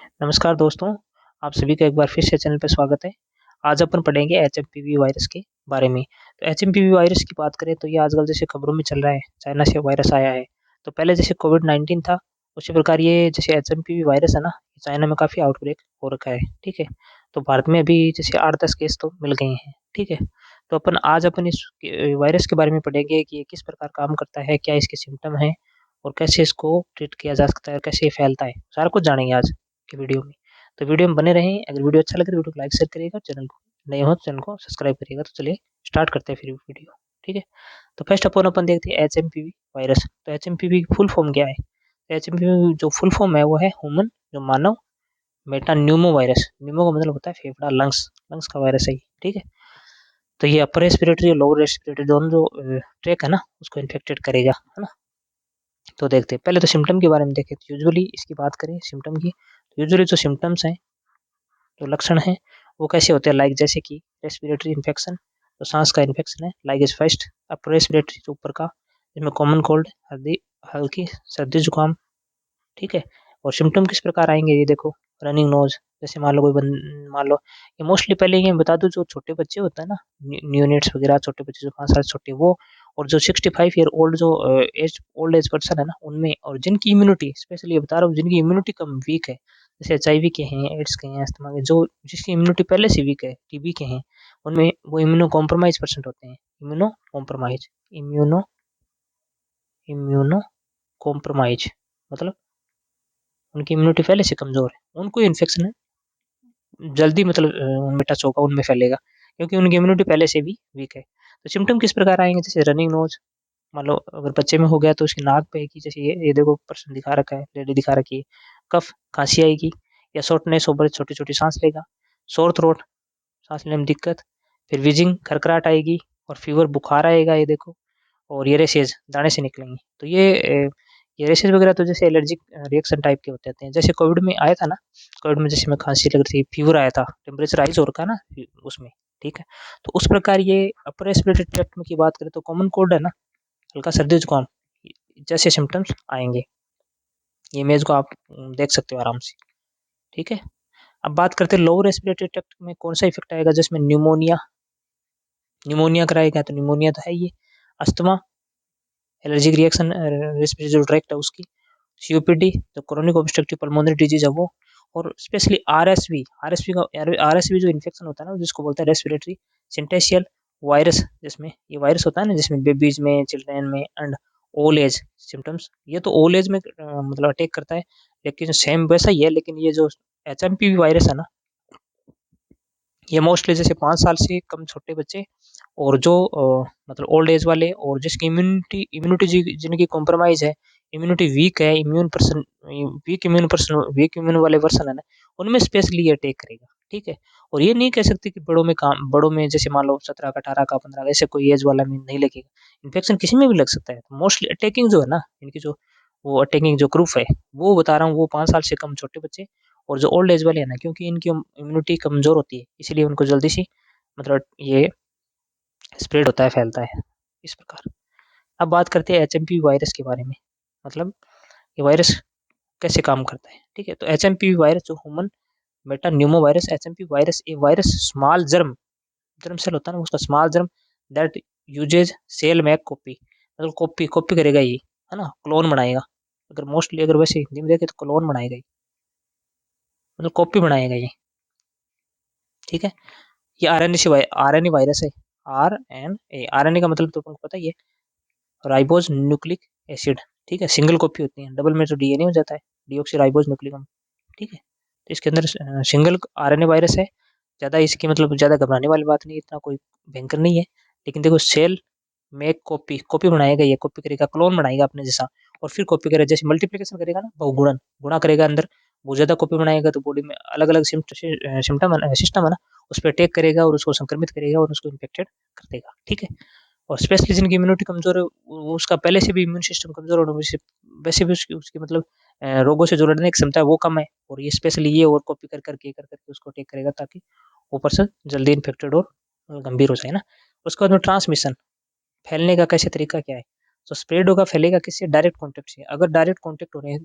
नमस्कार दोस्तों, आप सभी का एक बार फिर से चैनल पे स्वागत है। आज अपन पढ़ेंगे एचएमपीवी वायरस के बारे में। तो एचएमपीवी वायरस की बात करें तो ये आजकल जैसे खबरों में चल रहा है, चाइना से वायरस आया है। तो पहले जैसे कोविड-19 था, उसी प्रकार ये जैसे एचएमपीवी वायरस है ना, चाइना में काफ़ी आउटब्रेक हो रखा है, ठीक है? तो भारत में अभी जैसे 8-10 केस तो मिल गए हैं, ठीक है? तो अपन इस वायरस के बारे में पढ़ेंगे कि ये किस प्रकार काम करता है, क्या इसके सिम्पटम हैं और कैसे इसको ट्रीट किया जा सकता है और कैसे ये फैलता है, सारा कुछ जानेंगे आज की वीडियो में। तो वीडियो में बने रहें। अगर वीडियो अच्छा लगे तो वीडियो को लाइक शेयर करिएगा, चैनल को नए हो तो चैनल को सब्सक्राइब करिएगा। तो चलिए स्टार्ट करते हैं फिर वीडियो, ठीक है? तो फर्स्ट अपन देखते हैं एचएमपीवी वायरस। तो एचएमपीवी की फुल फॉर्म क्या है? एचएमपीवी जो फुल फॉर्म है वो है ह्यूमन जो मानव मेटा न्यूमो वायरस। न्यूमो का मतलब होता है फेफड़ा, लंग्स, लंग्स का वायरस है ये, ठीक है? तो ये अपर रेस्पिरेटरी और लोअर रेस्पिरेटरी दोनों जो ट्रैक है ना उसको इन्फेक्टेड करेगा, है ना? तो देखते हैं पहले तो सिम्टम के बारे में देखें। तो यूजुअली इसकी बात करें सिम्टम की, तो यूजुअली जो सिम्टम्स हैं, जो लक्षण हैं, वो कैसे होते हैं? लाइक जैसे कि रेस्पिरेटरी इन्फेक्शन, तो सांस का इन्फेक्शन है, like is first upper respiratory जो ऊपर का, जिसमें कॉमन कोल्ड, हल्दी, हल्की सर्दी जुकाम, ठीक है? और सिम्टम किस प्रकार आएंगे ये देखो। रनिंग नोज, जैसे मान लो, ये मोस्टली पहले ये बता दूं, जो छोटे बच्चे होते हैं ना, न्यूनेट्स वगैरह, छोटे बच्चे जो 5 साल छोटे, वो और जो 65 ईयर ओल्ड जो एज ओल्ड एज पर्सन है ना उनमें, और जिनकी इम्यूनिटी, स्पेशली ये बता रहा हूँ, जिनकी इम्यूनिटी कम वीक है, जैसे एचआईवी के हैं, एड्स के हैं, अस्थमा के, जो जिसकी इम्यूनिटी पहले से वीक है, टीबी के हैं, उनमें वो इम्यूनो कॉम्प्रोमाइज पर्सन होते हैं। Immuno compromise, immuno immuno compromise मतलब उनकी इम्यूनिटी पहले से कमजोर है, उनको इन्फेक्शन जल्दी मतलब उनमें टच होगा, उनमें फैलेगा, क्योंकि उनकी इम्यूनिटी पहले से भी वीक है। तो सिम्टम किस प्रकार आएंगे? जैसे रनिंग नोज, मान लो अगर बच्चे में हो गया तो उसकी नाक पे की, जैसे ये देखो पर्सन दिखा रखा है, लेडी दिखा रखी है। कफ, खांसी आएगी, या शॉर्टनेस हो, बड़े छोटी छोटी सांस लेगा। सोर थ्रोट, सांस लेने में दिक्कत। फिर विजिंग, खरखराहट आएगी, और फीवर, बुखार आएगा, ये देखो। और ये रेसेज, दाने से निकलेंगे। तो ये रेसेज वगैरह तो जैसे एलर्जिक रिएक्शन टाइप के होते हैं, जैसे कोविड में आया था ना। कोविड में जैसे में खांसी लग रही थी, फीवर आया था, टेम्परेचर राइज हो रखा ना उसमें, ठीक है? तो उस प्रकार ये अपर रेस्पिरेटरी ट्रैक्ट में की बात करें तो कॉमन कोल्ड है ना, हल्का सर्दी जुकाम जैसे सिम्टम्स आएंगे। ये इमेज को आप देख सकते हो आराम से, ठीक है? अब बात करते हैं लोअर रेस्पिरेटरी ट्रैक्ट में कौन सा इफेक्ट आएगा, जिसमें न्यूमोनिया, न्यूमोनिया कराएगा तो न्यूमोनिया तो है ये। अस्थमा, एलर्जिक रिएक्शन रेस्पिरेटरी जो ट्रैक्ट है उसकी। सीओपीडी, जो क्रोनिक ऑब्स्ट्रक्टिव पल्मोनरी डिजीज है वो। और स्पेशली आरएसवी, आरएसवी जो इन्फेक्शन होता है ना, जिसको बोलते हैं रेस्पिरेटरी सिंटेशियल वायरस, जिसमें ये वायरस होता है ना, जिसमें बेबीज में, चिल्ड्रेन में एंड ओल्ड एज सिम्टम्स, ये तो ओल्ड एज में मतलब अटैक करता है, लेकिन सेम वैसा ही है। लेकिन ये जो एचएमपीवी वायरस है ना, ये मोस्टली जैसे 5 साल से कम छोटे बच्चे, और जो मतलब ओल्ड एज वाले, और जिसकी इम्यूनिटी इम्यूनिटी जिनकी कॉम्प्रोमाइज है, इम्यूनिटी वीक है, वीक इम्यून वाले पर्सन है ना, उनमें स्पेशली ये अटैक करेगा, ठीक है? और ये नहीं कह सकते कि बड़ों में जैसे मान लो 17 का, 18 का, 15 का, ऐसे कोई एज वाला में नहीं लगेगा। इन्फेक्शन किसी में भी लग सकता है। मोस्टली अटैकिंग जो है ना इनकी, जो वो अटैकिंग जो ग्रुप है, वो बता रहा हूँ, वो 5 साल से कम छोटे बच्चे, और जो ओल्ड एज वाले हैं ना, क्योंकि इनकी इम्यूनिटी कमजोर होती है, इसलिए उनको जल्दी से मतलब ये स्प्रेड होता है, फैलता है इस प्रकार। अब बात करते हैं एचएमपी वायरस के बारे में, मतलब ये वायरस कैसे काम करता है, ठीक है? तो एचएमपी वायरस जो human metapneumovirus, HMP virus, a virus small germ, germ cell होता है ना उसका, small germ that uses cell mac copy, मतलब कॉपी कॉपी करेगा ये, है ना, क्लोन बनाएगा। अगर मोस्टली अगर वैसे हिंदी में देखे तो क्लोन बनाएगा ये, मतलब कॉपी बनाएगा ये, ठीक है? ये आरएनए वायरस है। आरएनए का मतलब तो तुमको पता ही है, राइबोज न्यूक्लिक एसिड, ठीक है? सिंगल कॉपी होती है, डबल में तो डीएनए हो जाता है, डीऑक्सी राइबोज न्यूक्लिक, ठीक है? तो इसके अंदर सिंगल आरएनए वायरस है। ज़्यादा इसकी मतलब ज़्यादा घबराने वाली बात नहीं, इतना कोई भयंकर नहीं है। लेकिन देखो, सेल मेक कॉपी, कॉपी बनाएगा ये, कॉपी करेगा, क्लोन बनाएगा अपने जैसा, और फिर कॉपी करेगा, जैसे मल्टीप्लिकेशन करेगा ना, बहुगुणन, गुणा करेगा अंदर, वो ज़्यादा कॉपी बनाएगा तो बॉडी में अलग अलग सिम्टम सिस्टम है ना, उस पर अटैक करेगा और उसको संक्रमित करेगा और उसको इन्फेक्टेड कर देगा, ठीक है? और स्पेशली जिनकी इम्यूनिटी कमजोर है, उसका पहले से भी इम्यून सिस्टम कमजोर होने वैसे वैसे भी उसकी मतलब रोगों से जो लड़ने की क्षमता है वो कम है, और ये स्पेशली ये और कॉपी कर करके उसको टेक करेगा, ताकि वो पर्सन जल्दी इन्फेक्टेड और गंभीर हो जाए ना। उसके बाद में ट्रांसमिशन, फैलने का कैसे तरीका क्या है? तो स्प्रेड होगा, फैलेगा किससे? डायरेक्ट कॉन्टेक्ट से। अगर डायरेक्ट कॉन्टेक्ट हो रहे हैं,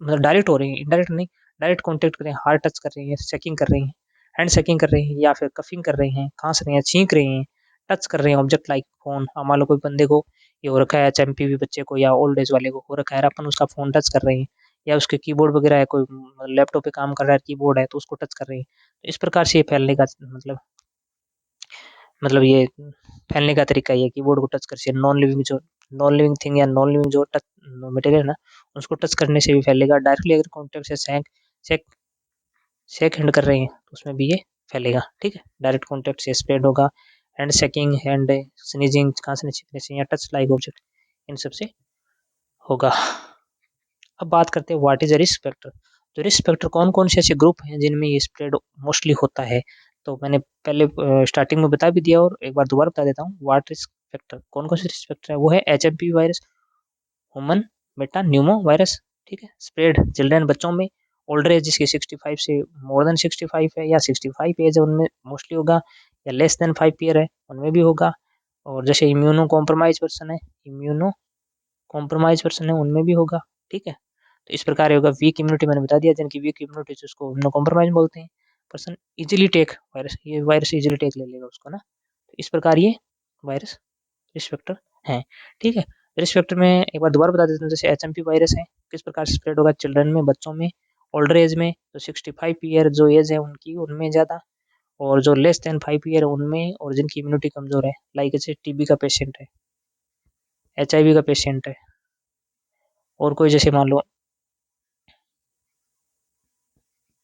मतलब डायरेक्ट हो रही है, इनडायरेक्ट नहीं, डायरेक्ट कॉन्टेक्ट कर रहे हैं, हार्ड टच कर रहे हैं, चेकिंग कर रहे हैं, हैंड चेकिंग कर रहे हैं, या फिर कफिंग कर रहे हैं, खांस रहे हैं, छींक रहे हैं, टच कर रहे हैं ऑब्जेक्ट लाइक फोन। मान लो कोई बंदे को ये हो रखा है, एचएमपीवी बच्चे को या ओल्ड एज वाले को हो रखा है, अपन उसका फोन टच कर रहे हैं, या उसके कीबोर्ड वगैरह है, कोई लैपटॉप पे काम कर रहा है, कीबोर्ड है तो उसको टच कर रहे हैं। तो इस प्रकार से ये फैलने का मतलब ये फैलने का तरीका ये कीबोर्ड को टच कर से नॉन लिविंग थिंग या नॉन लिविंग जो टच मटेरियल है ना, उसको टच करने से भी फैलेगा। डायरेक्टली अगर कॉन्टेक्ट से शेक शेक हैंड कर रहे हैं तो उसमें भी ये फैलेगा। ठीक है, डायरेक्ट कॉन्टेक्ट से स्प्रेड होगा। हैंड शेकिंग, हैंड स्नीजिंग, खांसने छींकने से या टच लाइक ऑब्जेक्ट, इन सब से होगा। अब बात करते हैं what is a risk factor. तो रिस्क फैक्टर कौन कौन से ऐसे ग्रुप हैं जिनमें ये स्प्रेड मोस्टली होता है। तो मैंने पहले स्टार्टिंग में बता भी दिया और एक बार दोबारा बता देता हूँ। व्हाट रिस्क फैक्टर, कौन कौन से रिस्क फैक्टर है, वो है HMP virus, human Meta Numa virus. ठीक है, स्प्रेड चिल्ड्रन बच्चों में, ओल्डर एज जिसके 65 से मोर देन 65 है या 65 एज है उनमें मोस्टली होगा, या लेस देन 5 ईयर है उनमें भी होगा। और जैसे इम्यूनो कॉम्प्रोमाइज पर्सन है, इम्यूनो कॉम्प्रोमाइज पर्सन है उनमें भी होगा। ठीक है, तो इस प्रकार होगा। वीक इम्यूनिटी मैंने बता दिया, जिनकी वीक इम्यूनिटी उसको इम्यूनो कॉम्प्रोमाइज बोलते हैं। पर्सन इजीली टेक वायरस, ये वायरस इजीली टेक ले लेगा उसको ना। तो इस प्रकार ये वायरस रिस्क फैक्टर है। ठीक है, रिस्क फैक्टर में एक बार दोबारा बता देता हूँ। जैसे एचएमपी वायरस है, किस प्रकार से स्प्रेड होगा, चिल्ड्रन में, बच्चों में, ओल्डर एज में, तो 65 ईयर जो एज है उनकी उनमें ज़्यादा, और जो लेस देन 5 ईयर है उनमें, और जिनकी इम्यूनिटी कमजोर है, लाइक जैसे टीबी का पेशेंट है, एचआईवी का पेशेंट है, और कोई जैसे मान लो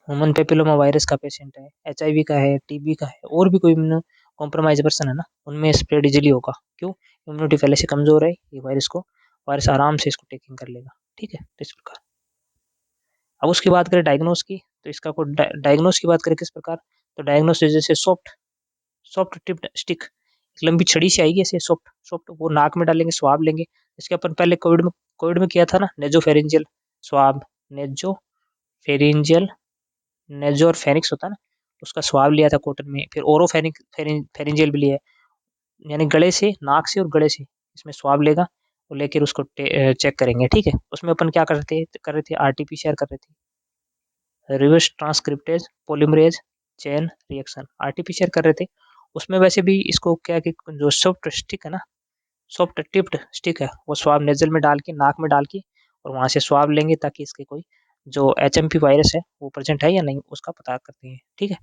ह्यूमन पेपिलोमा वायरस का पेशेंट है, एचआईवी का है, टीबी का है, और भी कोई इम्यूनो कॉम्प्रोमाइज पर्सन है ना, उनमें स्प्रेड इजीली होगा। क्यों? इम्यूनिटी पहले से कमजोर है, ये वायरस आराम से इसको टेकिंग कर लेगा। ठीक है, तो इस प्रकार। अब उसकी बात करें डायग्नोस की, तो इसका कोई डायग्नोस की बात करें किस प्रकार, तो डायग्नोस जैसे सॉफ्ट सॉफ्ट टिप्ड स्टिक, लंबी छड़ी से आएगी ऐसे सॉफ्ट सॉफ्ट, वो नाक में डालेंगे, स्वाब लेंगे। इसके अपन पहले कोविड में किया था ना, नेजोफेरिंजियल स्वाब, नेजोफेरिंजियल, नेजो और फेनिक्स होता है ना, उसका स्वाब लिया था कॉटन में। फिर ओरो फेरिंजियल भी लिया है, यानी गले से, नाक से और गले से इसमें स्वाब लेगा और लेकर उसको चेक करेंगे। ठीक है, उसमें अपन क्या कर रहे थे आरटीपीसीआर कर रहे थे, reverse transcriptase polymerase chain reaction, RTPCR कर रहे थे। उसमें वैसे भी इसको क्या कि जो सॉफ्ट स्टिक है ना, सॉफ्ट टिप्ड स्टिक है, वो स्वाब नेजल में डाल के, नाक में डाल के, और वहां से स्वाब लेंगे ताकि इसके कोई जो एचएमपी वायरस है वो प्रेजेंट है या नहीं उसका पता करते हैं। ठीक है,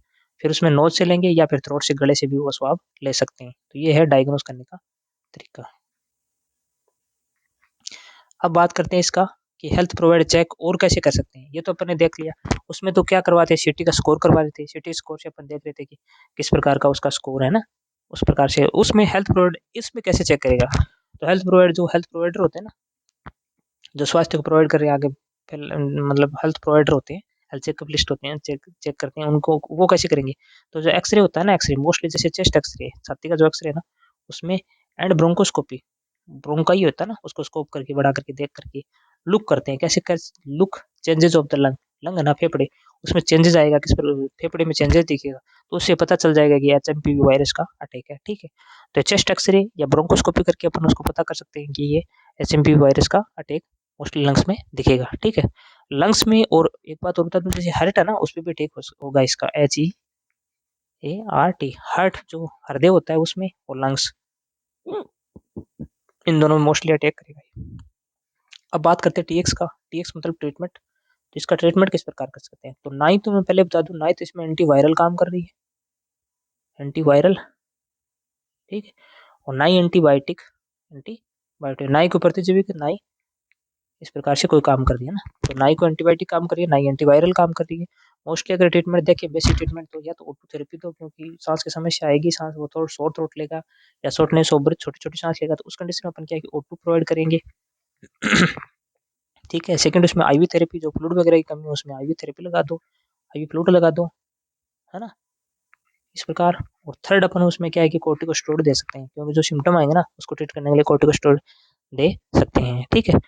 फिर उसमें नोज से लेंगे या फिर थ्रोट से, गले से भी वो स्वाब ले सकते हैं। तो ये है डायग्नोस करने का तरीका। अब बात करते हैं इसका कि हेल्थ प्रोवाइडर चेक और कैसे कर सकते हैं। ये तो अपन ने देख लिया। उसमें तो क्या करवाते हैं, सीटी का स्कोर करवा देते हैं। सीटी स्कोर से अपन देख रहे थे कि किस प्रकार का उसका स्कोर है ना, उस प्रकार से उसमें हेल्थ प्रोवाइडर इसमें कैसे चेक करेगा। तो हेल्थ प्रोवाइडर होते हैं ना, जो स्वास्थ्य को प्रोवाइड कर रहे हैं आगे, मतलब हेल्थ प्रोवाइडर होते हैं, हेल्थ चेकअप लिस्ट होते हैं, चेक चेक करते हैं उनको। वो कैसे करेंगे, तो जो एक्सरे होता है ना, एक्सरे मोस्टली जैसे चेस्ट एक्सरे, छाती का जो एक्सरे है ना, उसमें एंड ब्रोंकोस्कोपी, ब्रोंकाई होता है ना, उसको स्कोप करके बढ़ा करके देख करके लुक करते हैं। कैसे look changes of the lung, lung है ना फेफड़े, उसमें चेंजेस आएगा, किस पर फेफड़े में चेंजेस दिखेगा, तो उससे पता चल जाएगा कि एचएमपीवी वायरस का अटैक है। ठीक है, तो चेस्ट एक्सरे या ब्रोंकोस्कोपी करके अपन उसको पता कर सकते हैं कि ये एचएमपीवी वायरस का अटैक मोस्टली लंग्स में दिखेगा। ठीक है, लंग्स में। और एक बात और बता दूं, जैसे हार्ट है ना, उस पर भी अटैक होगा इसका, HEART, हार्ट जो हृदय होता है उसमें, और लंग्स, इन दोनों में मोस्टली अटैक करेगा। अब बात करते हैं टीएक्स का। टीएक्स मतलब ट्रीटमेंट। तो इसका ट्रीटमेंट किस प्रकार कर सकते हैं, तो ना ही तो मैं पहले बता दूं, ना ही तो इसमें एंटीवायरल काम कर रही है, एंटीवायरल। ठीक है, और ना ही एंटीबायोटिक, ना ही कोई प्रतिजैविक, ना ही इस प्रकार से कोई काम कर रही है ना। तो ना ही कोई एंटीबायोटिक काम कर रही है, ना ही एंटीवायरल काम कर रही है। मोस्टली अगर ट्रीटमेंट देखें, बेसिक ट्रीटमेंट तो या तो ओटू थेरेपी दो, क्योंकि सांस की समस्या आएगी, सांस वो थोड़ा शॉर्ट थ्रोट लेगा या शॉर्टनेस सोबर छोटी छोटी सांस लेगा, तो उस कंडीशन में अपन क्या है कि ओटू प्रोवाइड करेंगे। ठीक है, सेकंड उसमें आईवी थेरेपी, जो फ्लूइड वगैरह की कमी है उसमें आईवी थेरेपी लगा दो, आईवी फ्लूइड लगा दो, है ना, इस प्रकार। और थर्ड अपन उसमें क्या है कि कोर्टिकोस्टेरॉइड दे सकते हैं, क्योंकि जो सिम्टम आएंगे ना उसको ट्रीट करने के लिए कोर्टिकोस्टेरॉइड दे सकते हैं। ठीक है,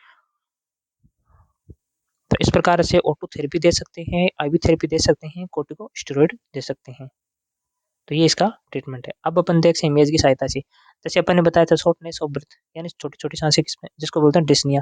तो इस प्रकार से ओटो थेरेपी दे सकते हैं, आईवी थेरेपी दे सकते हैं, कोर्टिकोस्टेरॉइड दे सकते हैं। तो ये इसका ट्रीटमेंट है। अब अपन देख सकते हैं इमेज की सहायता से, जैसे अपन ने बताया था शॉर्टनेस ऑफ ब्रेथ, यानी छोटी छोटी सांसें, किसमें जिसको बोलते हैं डिस्निया,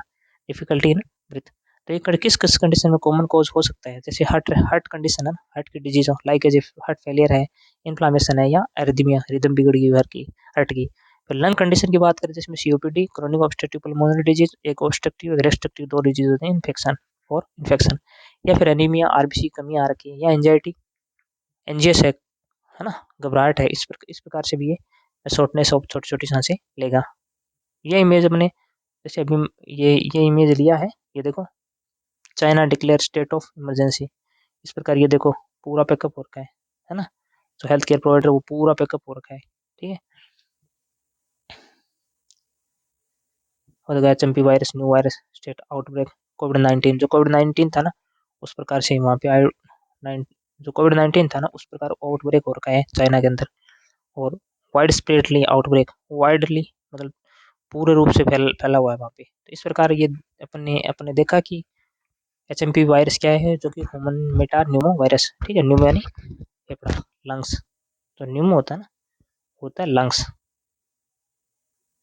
डिफिकल्टी इन ब्रेथ। तो ये किस किस कंडीशन में कॉमन कॉज हो सकता है, जैसे हार्ट हार्ट कंडीशन है ना, हार्ट की डिजीज हो, लाइक एज हार्ट फेलियर है, इन्फ्लामेशन है, या एरिथमिया, रिदम बिगड़ गई हार्ट की। फिर लंग कंडीशन की बात करें जिसमें COPD, chronic obstructive pulmonary disease, एक ऑब्स्ट्रक्टिव एक रेस्ट्रिक्टिव, दो डिजीज होते हैं, इन्फेक्शन और इन्फेक्शन, या फिर एनीमिया, आरबीसी कमी आ रखी है, या एंजाइटी, एनजीएस है ना, घबराहट है, इस प्रकार से भी ये शॉर्टनेस ऑफ छोटी छोटी सांसें लेगा। ये इमेज अपने जैसे अभी ये इमेज लिया है, ये देखो, China declare state of emergency, इस प्रकार ये देखो पूरा पैकअप हो रखा है ना, जो हेल्थ केयर प्रोवाइडर वो पूरा पैकअप हो रखा है, ठीक है। और HMP virus, new virus state outbreak, Covid 19, जो कोविड 19 था ना उस प्रकार से वहाँ पे जो कोविड 19 था ना उस प्रकार आउटब्रेक हो रखा है चाइना के अंदर, और वाइड स्प्रेडली आउटब्रेक, वाइडली मतलब पूरे रूप से फैला हुआ है वहाँ पे। तो इस प्रकार ये अपने अपने देखा कि एचएमपी वायरस क्या है, जो कि ह्यूमन मेटा न्यूमो वायरस, ठीक है, न्यूमो यानी फेफड़ा, लंग्स, तो न्यूमो होता है ना, होता है लंग्स,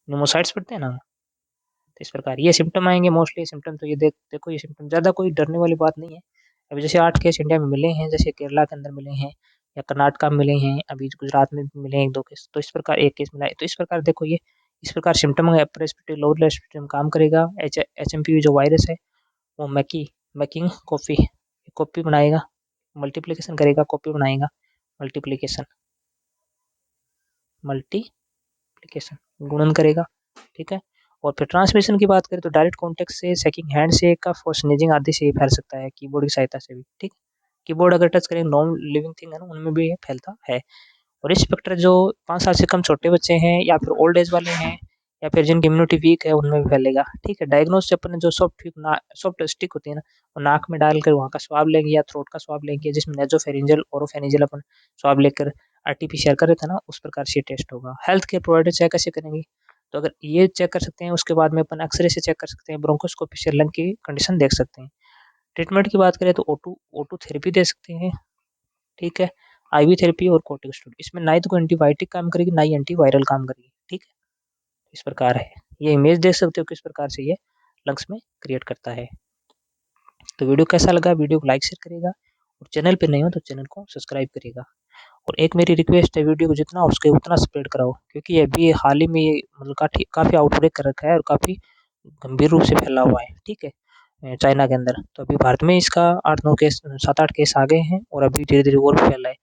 न्यूमोसाइट्स पढ़ते हैं ना। तो इस प्रकार ये सिम्टम आएंगे मोस्टली, सिम्टम तो ये देखो, ये सिम्टम ज़्यादा कोई डरने वाली बात नहीं है। अभी जैसे 8 केस इंडिया में मिले हैं, जैसे केरला के अंदर मिले हैं या कर्नाटका में मिले हैं, अभी गुजरात में भी मिले हैं 1-2 केस, तो इस प्रकार 1 केस मिला है। तो इस प्रकार देखो ये इस प्रकार सिम्टम है, अपर रेस्पिरेटरी लोअर रेस्पिरेटरी में काम करेगा। एचएमपी जो वायरस है वो मेकिंग कॉपी, कॉपी बनाएगा, मल्टीप्लिकेशन करेगा, कॉपी बनाएगा, मल्टीप्लिकेशन मल्टीप्लिकेशन गुणन करेगा, ठीक है। और फिर ट्रांसमिशन की बात करें तो डायरेक्ट कॉन्टेक्ट से, सेकिंग हैंड से, कफ और स्नीजिंग आदि से ये फैल सकता है, कीबोर्ड की सहायता से भी, ठीक। कीबोर्ड अगर टच करेंगे, नॉन लिविंग थिंग है ना, उनमें भी ये फैलता है। और इस स्पेक्टर जो 5 साल से कम छोटे बच्चे हैं या फिर ओल्ड एज वाले हैं या फिर जिनकी इम्यूनिटी वीक है उनमें भी फैलेगा, ठीक है। डायग्नोस से अपन जो सॉफ्ट स्टिक होती है ना, वो नाक में डालकर वहाँ का स्वाब लेंगे या थ्रोट का स्वाब लेंगे, जिसमें नेजोफेरिंजियल ओरोफेरिंजियल अपन स्वाब लेकर आरटीपीसीआर कर रहे थे ना, उस प्रकार से टेस्ट होगा। हेल्थ केयर प्रोवाइडर चेक कैसे करेंगे, तो अगर ये चेक कर सकते हैं, उसके बाद में अपन एक्सरे से चेक कर सकते हैं, ब्रोंकोस्कोपी से लंग की कंडीशन देख सकते हैं। ट्रीटमेंट की बात करें तो O2 थेरेपी दे सकते हैं, ठीक है, आईवी थेरेपी और कोर्टिकोस्टेरॉइड, इसमें ना ही तो एंटीबायोटिक काम करेगी ना ही एंटीवायरल काम करेगी, ठीक है। इस प्रकार है, ये इमेज देख सकते हो किस प्रकार से ये लंग्स में क्रिएट करता है। तो वीडियो कैसा लगा, वीडियो को लाइक शेयर करेगा, और चैनल पे नहीं हो तो चैनल को सब्सक्राइब करेगा। और एक मेरी रिक्वेस्ट है, वीडियो को जितना हो सके उतना स्प्रेड कराओ, क्योंकि अभी हाल ही में ये मतलब काफ़ी आउटब्रेक कर रखा है और काफ़ी गंभीर रूप से फैला हुआ है, ठीक है, चाइना के अंदर। तो अभी भारत में इसका 8-9 केस, 7-8 केस आ गए हैं और अभी धीरे धीरे और भी फैला है।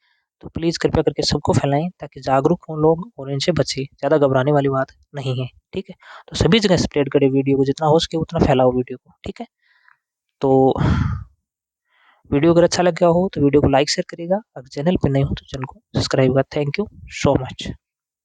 तो प्लीज़ कृपया करके सबको फैलाएं ताकि जागरूक हों लोग और इनसे बचें, ज़्यादा घबराने वाली बात नहीं है, ठीक है। तो सभी जगह स्प्रेड करें वीडियो को, जितना हो सके उतना फैलाओ वीडियो को, ठीक है। तो वीडियो अगर अच्छा लग गया हो तो वीडियो को लाइक शेयर करेगा, अगर चैनल पर नहीं हो तो चैनल को सब्सक्राइब करेगा। Thank you so much.